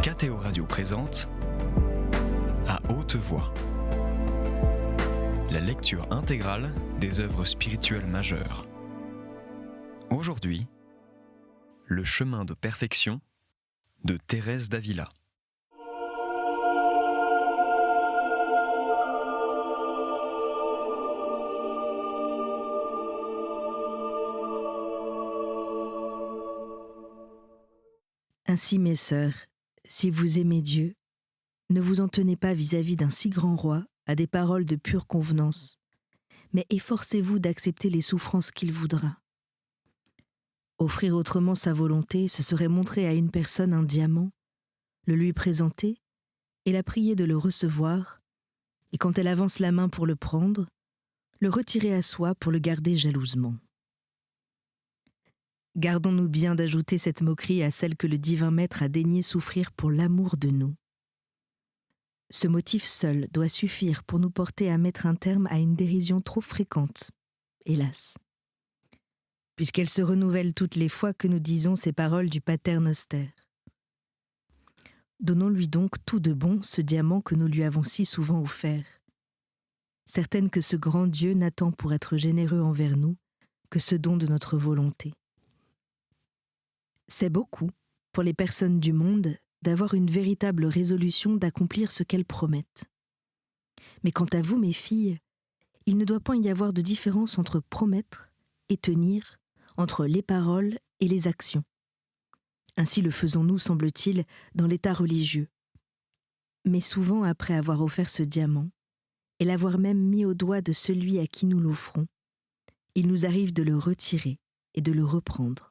KTO Radio présente À haute voix, la lecture intégrale des œuvres spirituelles majeures. Aujourd'hui, Le chemin de perfection de Thérèse d'Avila. Ainsi, mes sœurs, si vous aimez Dieu, ne vous en tenez pas vis-à-vis d'un si grand roi à des paroles de pure convenance, mais efforcez-vous d'accepter les souffrances qu'il voudra. Offrir autrement sa volonté, ce serait montrer à une personne un diamant, le lui présenter et la prier de le recevoir, et quand elle avance la main pour le prendre, le retirer à soi pour le garder jalousement. Gardons-nous bien d'ajouter cette moquerie à celle que le divin maître a daigné souffrir pour l'amour de nous. Ce motif seul doit suffire pour nous porter à mettre un terme à une dérision trop fréquente, hélas, puisqu'elle se renouvelle toutes les fois que nous disons ces paroles du Pater Noster. Donnons-lui donc tout de bon ce diamant que nous lui avons si souvent offert, certaine que ce grand Dieu n'attend pour être généreux envers nous que ce don de notre volonté. C'est beaucoup, pour les personnes du monde, d'avoir une véritable résolution d'accomplir ce qu'elles promettent. Mais quant à vous, mes filles, il ne doit point y avoir de différence entre promettre et tenir, entre les paroles et les actions. Ainsi le faisons-nous, semble-t-il, dans l'état religieux. Mais souvent, après avoir offert ce diamant, et l'avoir même mis au doigt de celui à qui nous l'offrons, il nous arrive de le retirer et de le reprendre.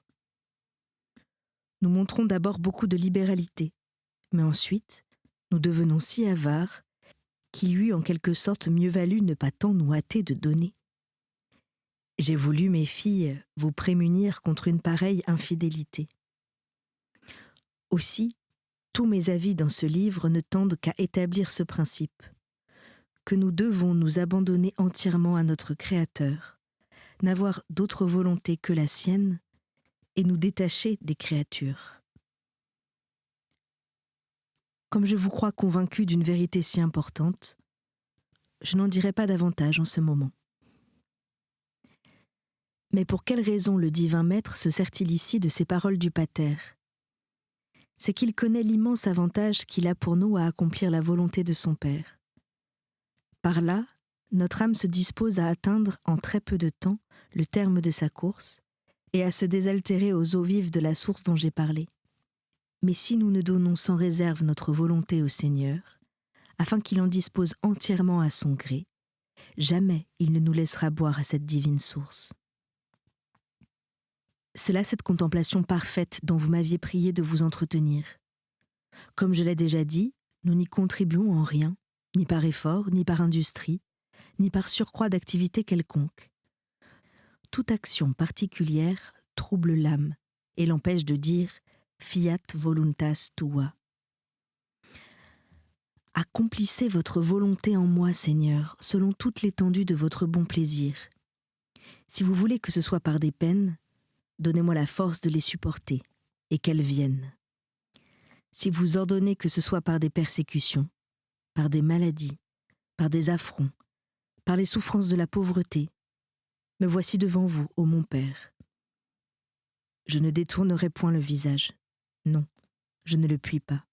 Nous montrons d'abord beaucoup de libéralité, mais ensuite, nous devenons si avares qu'il eût en quelque sorte mieux valu ne pas tant nous hâter de donner. J'ai voulu, mes filles, vous prémunir contre une pareille infidélité. Aussi, tous mes avis dans ce livre ne tendent qu'à établir ce principe, que nous devons nous abandonner entièrement à notre Créateur, n'avoir d'autre volonté que la sienne, et nous détacher des créatures. Comme je vous crois convaincu d'une vérité si importante, je n'en dirai pas davantage en ce moment. Mais pour quelle raison le divin maître se sert-il ici de ces paroles du Pater ? C'est qu'il connaît l'immense avantage qu'il a pour nous à accomplir la volonté de son Père. Par là, notre âme se dispose à atteindre en très peu de temps le terme de sa course et à se désaltérer aux eaux vives de la source dont j'ai parlé. Mais si nous ne donnons sans réserve notre volonté au Seigneur, afin qu'il en dispose entièrement à son gré, jamais il ne nous laissera boire à cette divine source. C'est là cette contemplation parfaite dont vous m'aviez prié de vous entretenir. Comme je l'ai déjà dit, nous n'y contribuons en rien, ni par effort, ni par industrie, ni par surcroît d'activité quelconque. Toute action particulière trouble l'âme et l'empêche de dire « fiat voluntas tua ». Accomplissez votre volonté en moi, Seigneur, selon toute l'étendue de votre bon plaisir. Si vous voulez que ce soit par des peines, donnez-moi la force de les supporter, et qu'elles viennent. Si vous ordonnez que ce soit par des persécutions, par des maladies, par des affronts, par les souffrances de la pauvreté, me voici devant vous, ô mon Père. Je ne détournerai point le visage. Non, je ne le puis pas.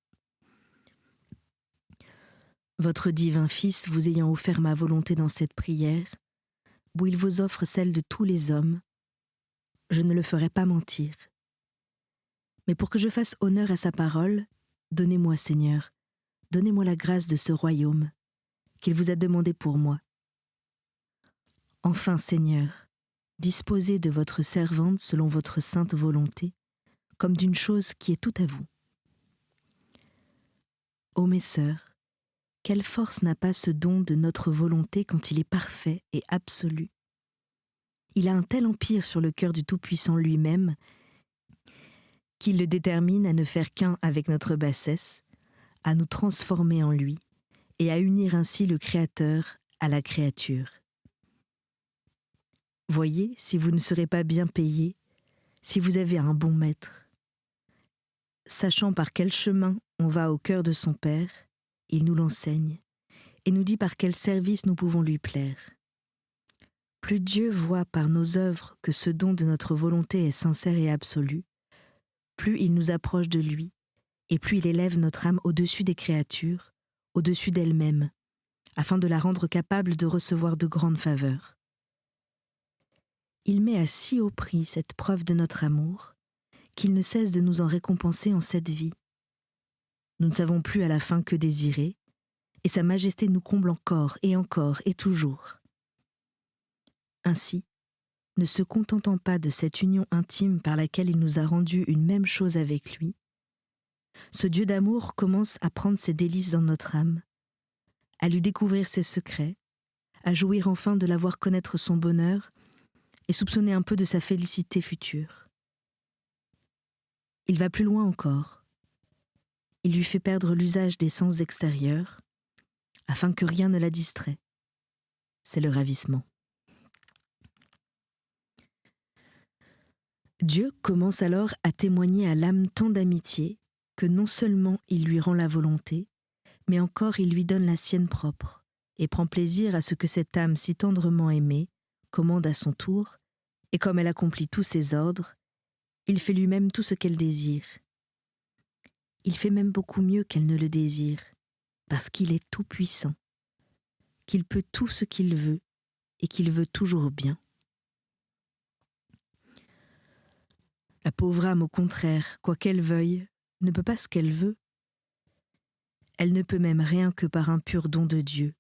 Votre divin Fils vous ayant offert ma volonté dans cette prière, où il vous offre celle de tous les hommes, je ne le ferai pas mentir. Mais pour que je fasse honneur à sa parole, donnez-moi, Seigneur, donnez-moi la grâce de ce royaume qu'il vous a demandé pour moi. Enfin, Seigneur, disposez de votre servante selon votre sainte volonté, comme d'une chose qui est tout à vous. Ô mes sœurs, quelle force n'a pas ce don de notre volonté quand il est parfait et absolu ? Il a un tel empire sur le cœur du Tout-Puissant lui-même qu'il le détermine à ne faire qu'un avec notre bassesse, à nous transformer en lui et à unir ainsi le Créateur à la créature. Voyez si vous ne serez pas bien payé, si vous avez un bon maître. sachant par quel chemin on va au cœur de son Père, il nous l'enseigne et nous dit par quel service nous pouvons lui plaire. Plus Dieu voit par nos œuvres que ce don de notre volonté est sincère et absolu, plus il nous approche de lui et plus il élève notre âme au-dessus des créatures, au-dessus d'elle-même, afin de la rendre capable de recevoir de grandes faveurs. Il met à si haut prix cette preuve de notre amour qu'il ne cesse de nous en récompenser en cette vie. Nous ne savons plus à la fin que désirer, et sa majesté nous comble encore et toujours. Ainsi, ne se contentant pas de cette union intime par laquelle il nous a rendu une même chose avec lui, ce Dieu d'amour commence à prendre ses délices dans notre âme, à lui découvrir ses secrets, à jouir enfin de la voir connaître son bonheur et soupçonner un peu de sa félicité future. Il va plus loin encore. Il lui fait perdre l'usage des sens extérieurs, afin que rien ne la distrait. C'est le ravissement. Dieu commence alors à témoigner à l'âme tant d'amitié que non seulement il lui rend la volonté, mais encore il lui donne la sienne propre et prend plaisir à ce que cette âme si tendrement aimée commande à son tour, et comme elle accomplit tous ses ordres, il fait lui-même tout ce qu'elle désire. Il fait même beaucoup mieux qu'elle ne le désire, parce qu'il est tout-puissant, qu'il peut tout ce qu'il veut et qu'il veut toujours bien. La pauvre âme, au contraire, quoi qu'elle veuille, ne peut pas ce qu'elle veut. Elle ne peut même rien que par un pur don de Dieu.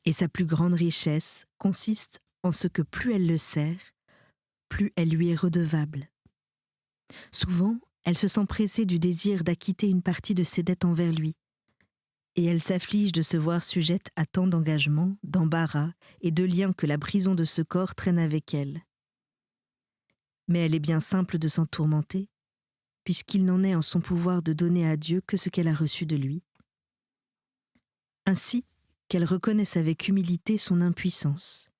Et sa plus grande richesse consiste en ce que plus elle le sert, plus elle lui est redevable. Souvent, elle se sent pressée du désir d'acquitter une partie de ses dettes envers lui, et elle s'afflige de se voir sujette à tant d'engagements, d'embarras et de liens que la prison de ce corps traîne avec elle. Mais elle est bien simple de s'en tourmenter, puisqu'il n'en est en son pouvoir de donner à Dieu que ce qu'elle a reçu de lui. Ainsi qu'elle reconnaisse avec humilité son impuissance,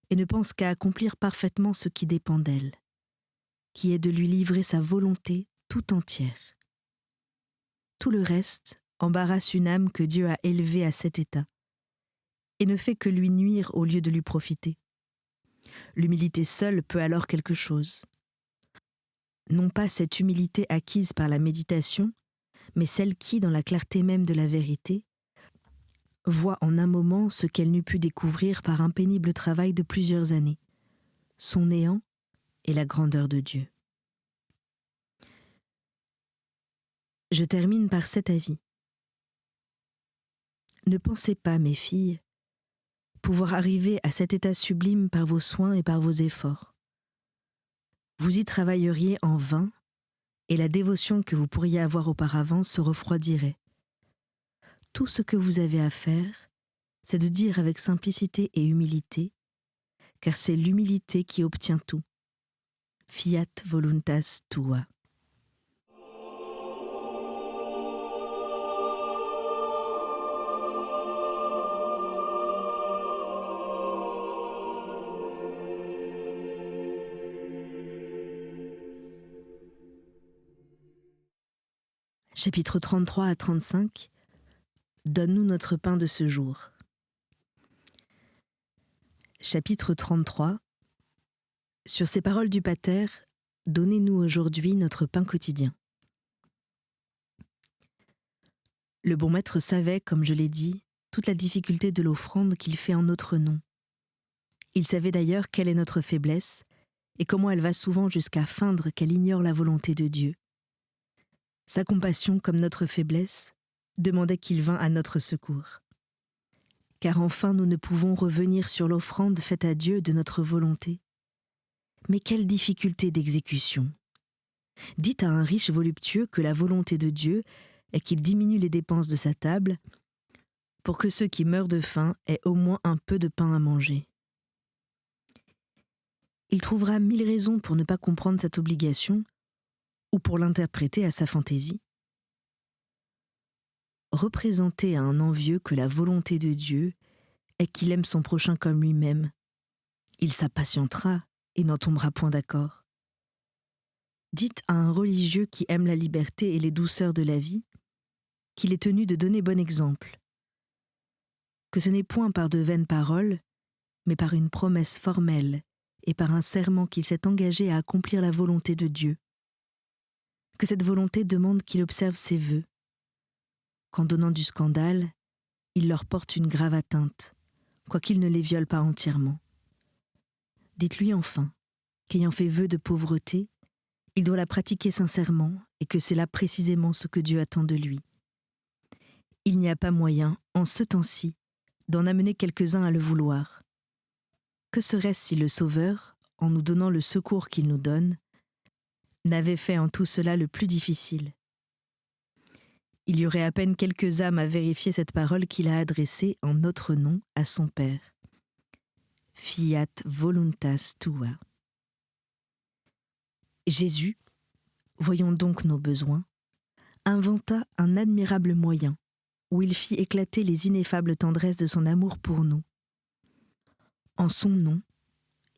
et ne pense qu'à accomplir parfaitement ce qui dépend d'elle, qui est de lui livrer sa volonté tout entière. Tout le reste embarrasse une âme que Dieu a élevée à cet état, et ne fait que lui nuire au lieu de lui profiter. L'humilité seule peut alors quelque chose. Non pas cette humilité acquise par la méditation, mais celle qui, dans la clarté même de la vérité, voit en un moment ce qu'elle n'eût pu découvrir par un pénible travail de plusieurs années, son néant et la grandeur de Dieu. Je termine par cet avis. Ne pensez pas, mes filles, pouvoir arriver à cet état sublime par vos soins et par vos efforts. Vous y travailleriez en vain, et la dévotion que vous pourriez avoir auparavant se refroidirait. Tout ce que vous avez à faire, c'est de dire avec simplicité et humilité, car c'est l'humilité qui obtient tout. Fiat voluntas tua. Chapitre 33 à 35. Donne-nous notre pain de ce jour. Chapitre 33. Sur ces paroles du Pater, donnez-nous aujourd'hui notre pain quotidien. Le bon maître savait, comme je l'ai dit, toute la difficulté de l'offrande qu'il fait en notre nom. Il savait d'ailleurs quelle est notre faiblesse et comment elle va souvent jusqu'à feindre qu'elle ignore la volonté de Dieu. Sa compassion, comme notre faiblesse, demandait qu'il vînt à notre secours. Car enfin nous ne pouvons revenir sur l'offrande faite à Dieu de notre volonté. Mais quelle difficulté d'exécution! Dites à un riche voluptueux que la volonté de Dieu est qu'il diminue les dépenses de sa table pour que ceux qui meurent de faim aient au moins un peu de pain à manger. Il trouvera 1000 raisons pour ne pas comprendre cette obligation ou pour l'interpréter à sa fantaisie. Représenter à un envieux que la volonté de Dieu est qu'il aime son prochain comme lui-même. Il s'impatientera et n'en tombera point d'accord. Dites à un religieux qui aime la liberté et les douceurs de la vie qu'il est tenu de donner bon exemple, que ce n'est point par de vaines paroles, mais par une promesse formelle et par un serment qu'il s'est engagé à accomplir la volonté de Dieu, que cette volonté demande qu'il observe ses vœux, qu'en donnant du scandale, il leur porte une grave atteinte, quoiqu'il ne les viole pas entièrement. Dites-lui enfin qu'ayant fait vœu de pauvreté, il doit la pratiquer sincèrement et que c'est là précisément ce que Dieu attend de lui. Il n'y a pas moyen, en ce temps-ci, d'en amener quelques-uns à le vouloir. Que serait-ce si le Sauveur, en nous donnant le secours qu'il nous donne, n'avait fait en tout cela le plus difficile? Il y aurait à peine quelques âmes à vérifier cette parole qu'il a adressée en notre nom à son Père. Fiat voluntas tua. Jésus, voyons donc nos besoins, inventa un admirable moyen où il fit éclater les ineffables tendresses de son amour pour nous. En son nom,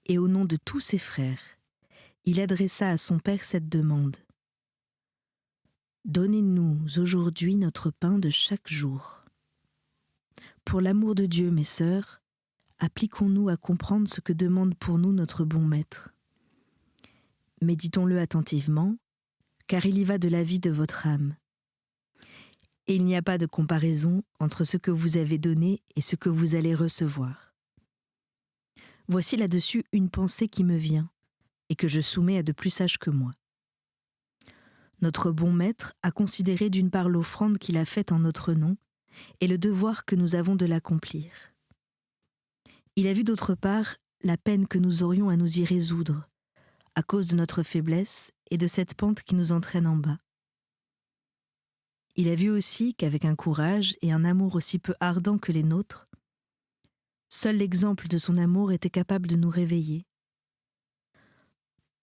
et au nom de tous ses frères, il adressa à son Père cette demande. Donnez-nous aujourd'hui notre pain de chaque jour. Pour l'amour de Dieu, mes sœurs, appliquons-nous à comprendre ce que demande pour nous notre bon Maître. Méditons-le attentivement, car il y va de la vie de votre âme. Et il n'y a pas de comparaison entre ce que vous avez donné et ce que vous allez recevoir. Voici là-dessus une pensée qui me vient, et que je soumets à de plus sages que moi. Notre bon Maître a considéré d'une part l'offrande qu'il a faite en notre nom et le devoir que nous avons de l'accomplir. Il a vu d'autre part la peine que nous aurions à nous y résoudre, à cause de notre faiblesse et de cette pente qui nous entraîne en bas. Il a vu aussi qu'avec un courage et un amour aussi peu ardents que les nôtres, seul l'exemple de son amour était capable de nous réveiller.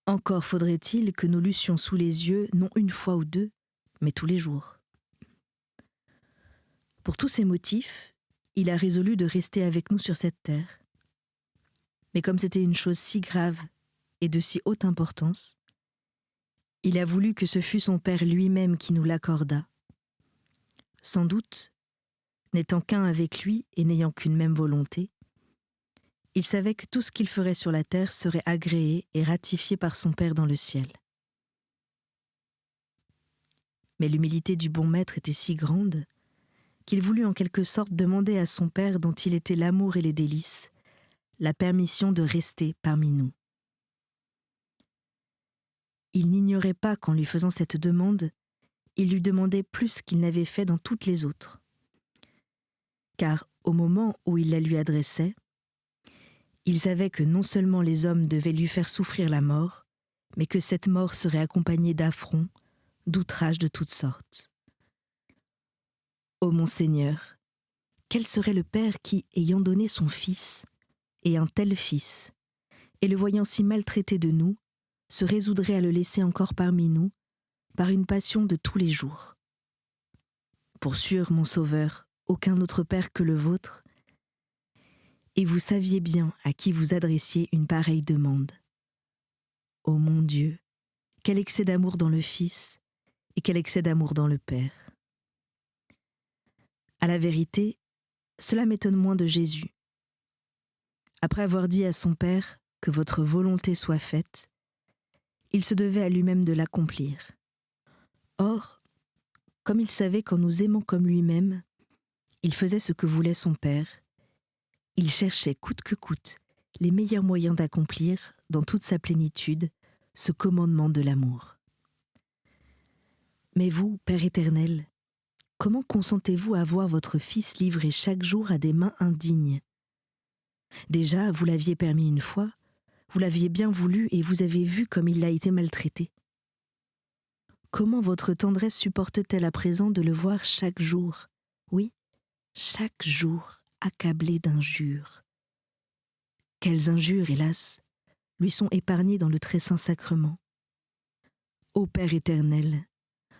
Encore faudrait-il que nous l'eussions sous les yeux, non une fois ou deux, mais tous les jours. Pour tous ces motifs, il a résolu de rester avec nous sur cette terre. Mais comme c'était une chose si grave et de si haute importance, il a voulu que ce fût son Père lui-même qui nous l'accordât. Sans doute, n'étant qu'un avec lui et n'ayant qu'une même volonté, il savait que tout ce qu'il ferait sur la terre serait agréé et ratifié par son Père dans le ciel. Mais l'humilité du bon Maître était si grande qu'il voulut en quelque sorte demander à son Père, dont il était l'amour et les délices, la permission de rester parmi nous. Il n'ignorait pas qu'en lui faisant cette demande, il lui demandait plus qu'il n'avait fait dans toutes les autres. Car au moment où il la lui adressait, il savait que non seulement les hommes devaient lui faire souffrir la mort, mais que cette mort serait accompagnée d'affronts, d'outrages de toutes sortes. Ô mon Seigneur, quel serait le Père qui, ayant donné son Fils, et un tel Fils, et le voyant si maltraité de nous, se résoudrait à le laisser encore parmi nous, par une passion de tous les jours? Pour sûr, mon Sauveur, aucun autre Père que le vôtre, et vous saviez bien à qui vous adressiez une pareille demande. Ô mon Dieu, quel excès d'amour dans le Fils, et quel excès d'amour dans le Père. À la vérité, cela m'étonne moins de Jésus. Après avoir dit à son Père que votre volonté soit faite, il se devait à lui-même de l'accomplir. Or, comme il savait qu'en nous aimant comme lui-même, il faisait ce que voulait son Père, il cherchait coûte que coûte les meilleurs moyens d'accomplir, dans toute sa plénitude, ce commandement de l'amour. Mais vous, Père éternel, comment consentez-vous à voir votre Fils livré chaque jour à des mains indignes? Déjà, vous l'aviez permis une fois, vous l'aviez bien voulu et vous avez vu comme il a été maltraité. Comment votre tendresse supporte-t-elle à présent de le voir chaque jour, oui, chaque jour, accablé d'injures? Quelles injures, hélas, lui sont épargnées dans le très saint sacrement? Ô Père éternel,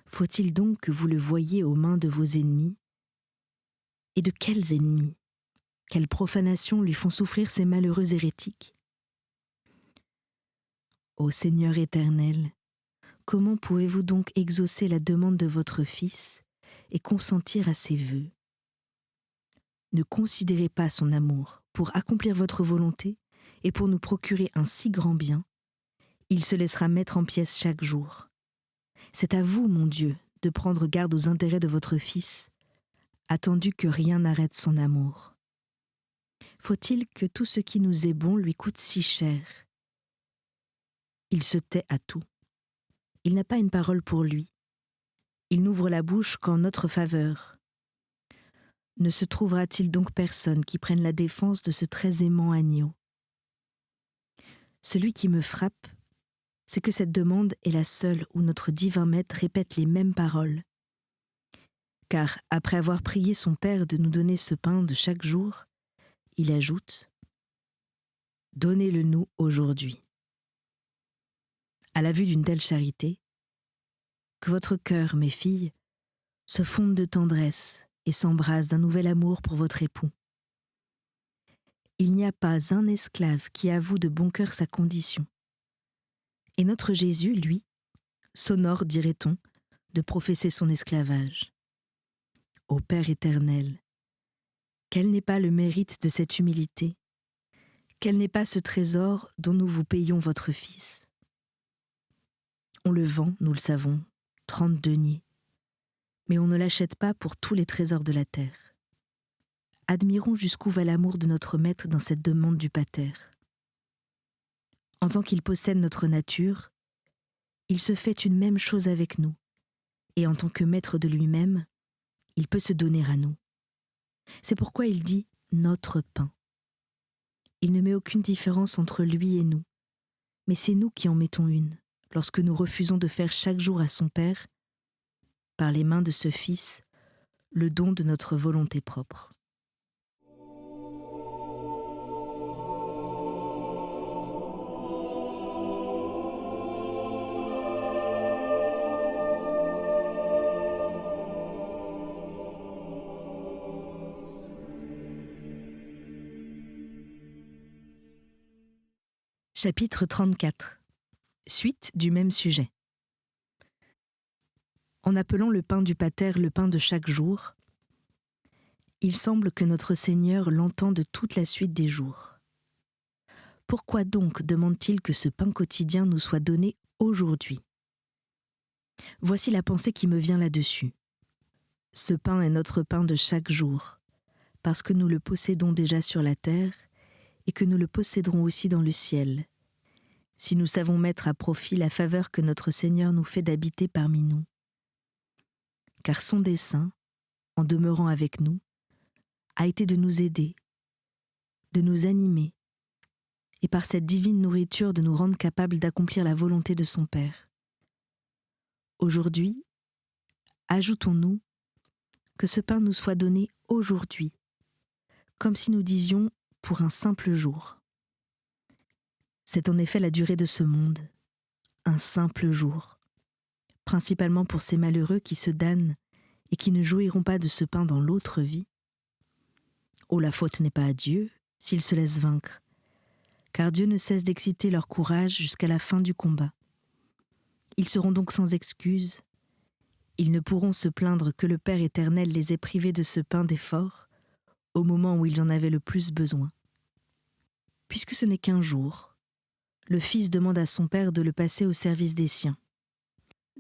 faut-il donc que vous le voyiez aux mains de vos ennemis? Et de quels ennemis? Quelles profanations lui font souffrir ces malheureux hérétiques? Ô Seigneur éternel, comment pouvez-vous donc exaucer la demande de votre Fils et consentir à ses vœux? Ne considérez pas son amour pour accomplir votre volonté et pour nous procurer un si grand bien. Il se laissera mettre en pièces chaque jour. C'est à vous, mon Dieu, de prendre garde aux intérêts de votre Fils, attendu que rien n'arrête son amour. Faut-il que tout ce qui nous est bon lui coûte si cher? Il se tait à tout. Il n'a pas une parole pour lui. Il n'ouvre la bouche qu'en notre faveur. Ne se trouvera-t-il donc personne qui prenne la défense de ce très aimant agneau? Celui qui me frappe, c'est que cette demande est la seule où notre divin Maître répète les mêmes paroles. Car après avoir prié son Père de nous donner ce pain de chaque jour, il ajoute « Donnez-le-nous aujourd'hui ». À la vue d'une telle charité, que votre cœur, mes filles, se fonde de tendresse et s'embrase d'un nouvel amour pour votre époux. Il n'y a pas un esclave qui avoue de bon cœur sa condition. Et notre Jésus, lui, s'honore, dirait-on, de professer son esclavage. Ô Père éternel, quel n'est pas le mérite de cette humilité? Quel n'est pas ce trésor dont nous vous payons votre Fils? On le vend, nous le savons, 30 deniers, mais on ne l'achète pas pour tous les trésors de la terre. Admirons jusqu'où va l'amour de notre Maître dans cette demande du Pater. En tant qu'il possède notre nature, il se fait une même chose avec nous, et en tant que Maître de lui-même, il peut se donner à nous. C'est pourquoi il dit « notre pain ». Il ne met aucune différence entre lui et nous, mais c'est nous qui en mettons une, lorsque nous refusons de faire chaque jour à son Père, par les mains de ce Fils, le don de notre volonté propre. Chapitre 34. Suite du même sujet. En appelant le pain du Pater le pain de chaque jour, il semble que notre Seigneur l'entend de toute la suite des jours. Pourquoi donc demande-t-il que ce pain quotidien nous soit donné aujourd'hui? Voici la pensée qui me vient là-dessus. Ce pain est notre pain de chaque jour, parce que nous le possédons déjà sur la terre et que nous le posséderons aussi dans le ciel, si nous savons mettre à profit la faveur que notre Seigneur nous fait d'habiter parmi nous. Car son dessein, en demeurant avec nous, a été de nous aider, de nous animer, et par cette divine nourriture de nous rendre capables d'accomplir la volonté de son Père. Aujourd'hui, ajoutons-nous que ce pain nous soit donné aujourd'hui, comme si nous disions pour un simple jour. C'est en effet la durée de ce monde, un simple jour, principalement pour ces malheureux qui se damnent et qui ne jouiront pas de ce pain dans l'autre vie. Oh, la faute n'est pas à Dieu s'ils se laissent vaincre, car Dieu ne cesse d'exciter leur courage jusqu'à la fin du combat. Ils seront donc sans excuse. Ils ne pourront se plaindre que le Père éternel les ait privés de ce pain d'effort au moment où ils en avaient le plus besoin. Puisque ce n'est qu'un jour, le Fils demande à son Père de le passer au service des siens.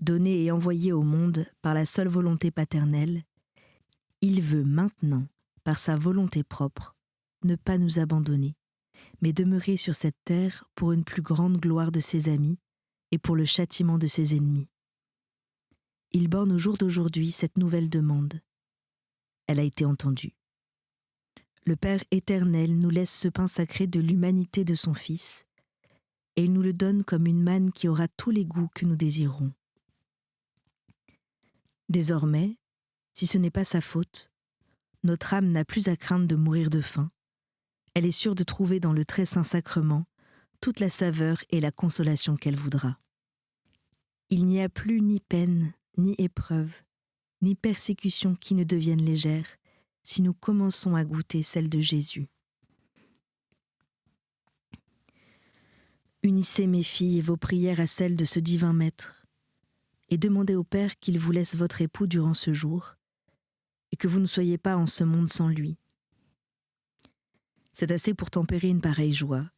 Donné et envoyé au monde par la seule volonté paternelle, il veut maintenant, par sa volonté propre, ne pas nous abandonner, mais demeurer sur cette terre pour une plus grande gloire de ses amis et pour le châtiment de ses ennemis. Il borne au jour d'aujourd'hui cette nouvelle demande. Elle a été entendue. Le Père éternel nous laisse ce pain sacré de l'humanité de son Fils, et il nous le donne comme une manne qui aura tous les goûts que nous désirons. Désormais, si ce n'est pas sa faute, notre âme n'a plus à craindre de mourir de faim. Elle est sûre de trouver dans le très saint sacrement toute la saveur et la consolation qu'elle voudra. Il n'y a plus ni peine, ni épreuve, ni persécution qui ne deviennent légères si nous commençons à goûter celle de Jésus. Unissez, mes filles, vos prières à celles de ce divin Maître. et demandez au Père qu'il vous laisse votre époux durant ce jour, et que vous ne soyez pas en ce monde sans lui. C'est assez pour tempérer une pareille joie,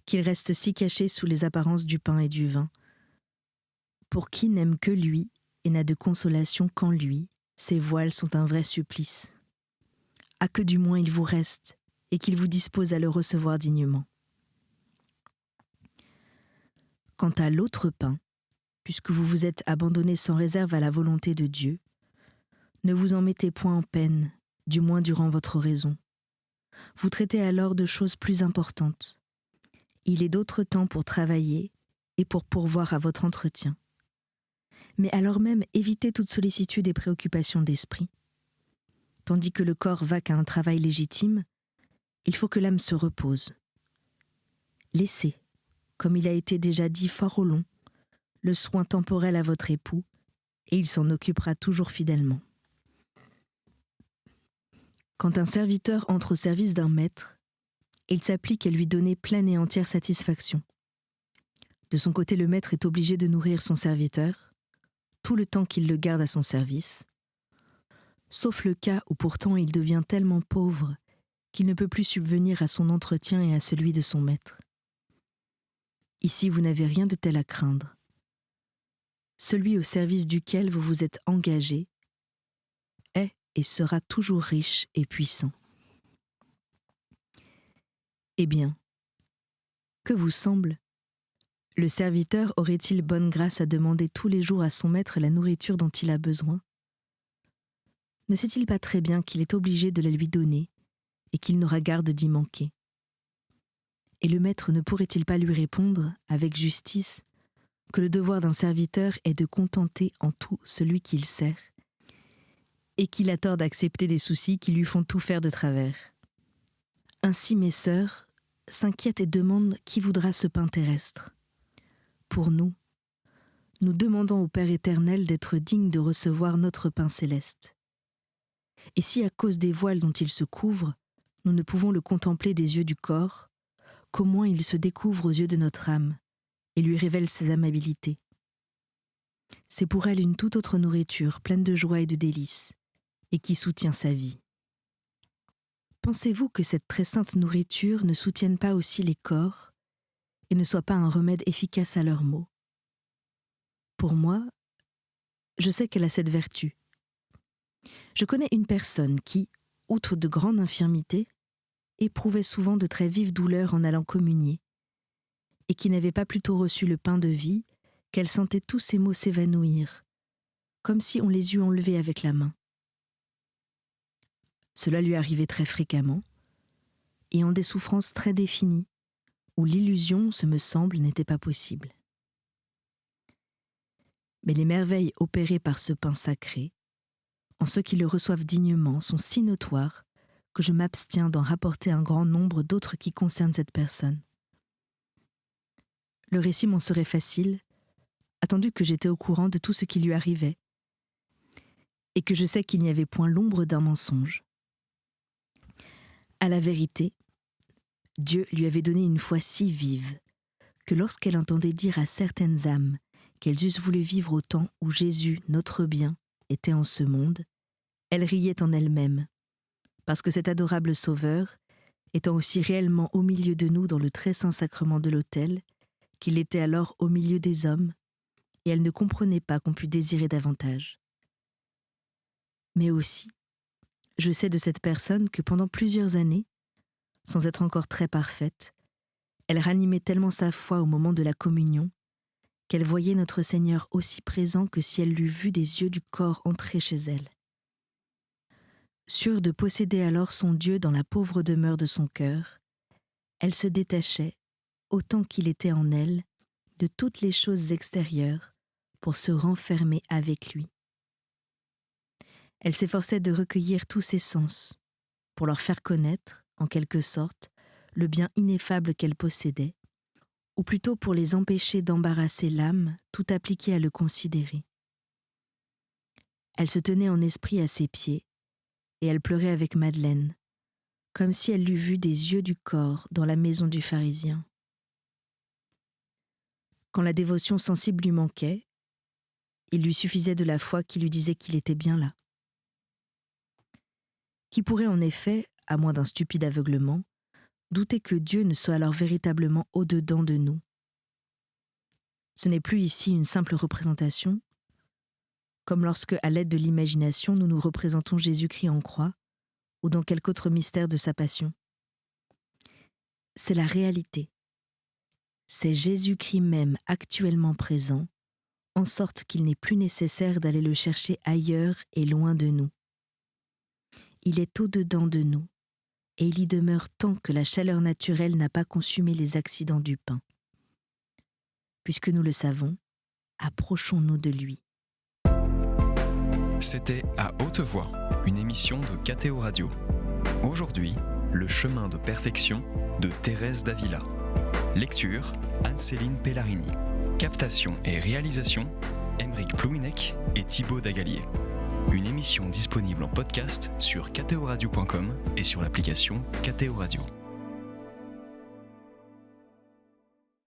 qu'il reste si caché sous les apparences du pain et du vin. Pour qui n'aime que lui et n'a de consolation qu'en lui, ses voiles sont un vrai supplice. À que du moins il vous reste, et qu'il vous dispose à le recevoir dignement. Quant à l'autre pain, puisque vous vous êtes abandonné sans réserve à la volonté de Dieu, ne vous en mettez point en peine, du moins durant votre raison. Vous traitez alors de choses plus importantes. Il est d'autres temps pour travailler et pour pourvoir à votre entretien. Mais alors même, évitez toute sollicitude et préoccupation d'esprit. Tandis que le corps va qu'à un travail légitime, il faut que l'âme se repose. Laissez, comme il a été déjà dit fort au long, le soin temporel à votre époux, et il s'en occupera toujours fidèlement. Quand un serviteur entre au service d'un maître, il s'applique à lui donner pleine et entière satisfaction. De son côté, le maître est obligé de nourrir son serviteur, tout le temps qu'il le garde à son service, sauf le cas où pourtant il devient tellement pauvre qu'il ne peut plus subvenir à son entretien et à celui de son maître. Ici, vous n'avez rien de tel à craindre. Celui au service duquel vous vous êtes engagé est et sera toujours riche et puissant. Eh bien, que vous semble ? Le serviteur aurait-il bonne grâce à demander tous les jours à son maître la nourriture dont il a besoin ? Ne sait-il pas très bien qu'il est obligé de la lui donner et qu'il n'aura garde d'y manquer ? Et le maître ne pourrait-il pas lui répondre, avec justice, que le devoir d'un serviteur est de contenter en tout celui qu'il sert, et qu'il a tort d'accepter des soucis qui lui font tout faire de travers. Ainsi, mes sœurs, s'inquiètent et demandent qui voudra ce pain terrestre. Pour nous, nous demandons au Père éternel d'être digne de recevoir notre pain céleste. Et si à cause des voiles dont il se couvre, nous ne pouvons le contempler des yeux du corps, qu'au moins il se découvre aux yeux de notre âme et lui révèle ses amabilités. C'est pour elle une toute autre nourriture, pleine de joie et de délices, et qui soutient sa vie. Pensez-vous que cette très sainte nourriture ne soutienne pas aussi les corps et ne soit pas un remède efficace à leurs maux ? Pour moi, je sais qu'elle a cette vertu. Je connais une personne qui, outre de grandes infirmités, éprouvait souvent de très vives douleurs en allant communier, et qui n'avait pas plutôt reçu le pain de vie qu'elle sentait tous ses maux s'évanouir, comme si on les eût enlevés avec la main. Cela lui arrivait très fréquemment, et en des souffrances très définies, où l'illusion, ce me semble, n'était pas possible. Mais les merveilles opérées par ce pain sacré, en ceux qui le reçoivent dignement, sont si notoires que je m'abstiens d'en rapporter un grand nombre d'autres qui concernent cette personne. Le récit m'en serait facile, attendu que j'étais au courant de tout ce qui lui arrivait, et que je sais qu'il n'y avait point l'ombre d'un mensonge. À la vérité, Dieu lui avait donné une foi si vive que lorsqu'elle entendait dire à certaines âmes qu'elles eussent voulu vivre au temps où Jésus, notre bien, était en ce monde, elle riait en elle-même, parce que cet adorable Sauveur, étant aussi réellement au milieu de nous dans le très saint sacrement de l'autel, qu'il était alors au milieu des hommes, et elle ne comprenait pas qu'on pût désirer davantage. Mais aussi, je sais de cette personne que pendant plusieurs années, sans être encore très parfaite, elle ranimait tellement sa foi au moment de la communion, qu'elle voyait notre Seigneur aussi présent que si elle l'eût vu des yeux du corps entrer chez elle. Sûre de posséder alors son Dieu dans la pauvre demeure de son cœur, elle se détachait, autant qu'il était en elle, de toutes les choses extérieures pour se renfermer avec lui. Elle s'efforçait de recueillir tous ses sens, pour leur faire connaître, en quelque sorte, le bien ineffable qu'elle possédait, ou plutôt pour les empêcher d'embarrasser l'âme tout appliquée à le considérer. Elle se tenait en esprit à ses pieds, et elle pleurait avec Madeleine, comme si elle l'eût vu des yeux du corps dans la maison du pharisien. Quand la dévotion sensible lui manquait, Il lui suffisait de la foi qui lui disait qu'il était bien là. Qui pourrait en effet, à moins d'un stupide aveuglement, douter que Dieu ne soit alors véritablement au-dedans de nous? Ce n'est plus ici une simple représentation, comme lorsque, à l'aide de l'imagination, nous nous représentons Jésus-Christ en croix ou dans quelque autre mystère de sa passion. C'est la réalité. C'est Jésus-Christ même actuellement présent, en sorte qu'il n'est plus nécessaire d'aller le chercher ailleurs et loin de nous. Il est au-dedans de nous, et il y demeure tant que la chaleur naturelle n'a pas consumé les accidents du pain. Puisque nous le savons, approchons-nous de lui. C'était À haute voix, une émission de KTO Radio. Aujourd'hui, Le chemin de perfection de Thérèse d'Avila. Lecture, Anne-Céline Pellarini. Captation et réalisation, Aymeric Plouinec et Thibaut Dagalier. Une émission disponible en podcast sur ktoradio.com et sur l'application KTO Radio.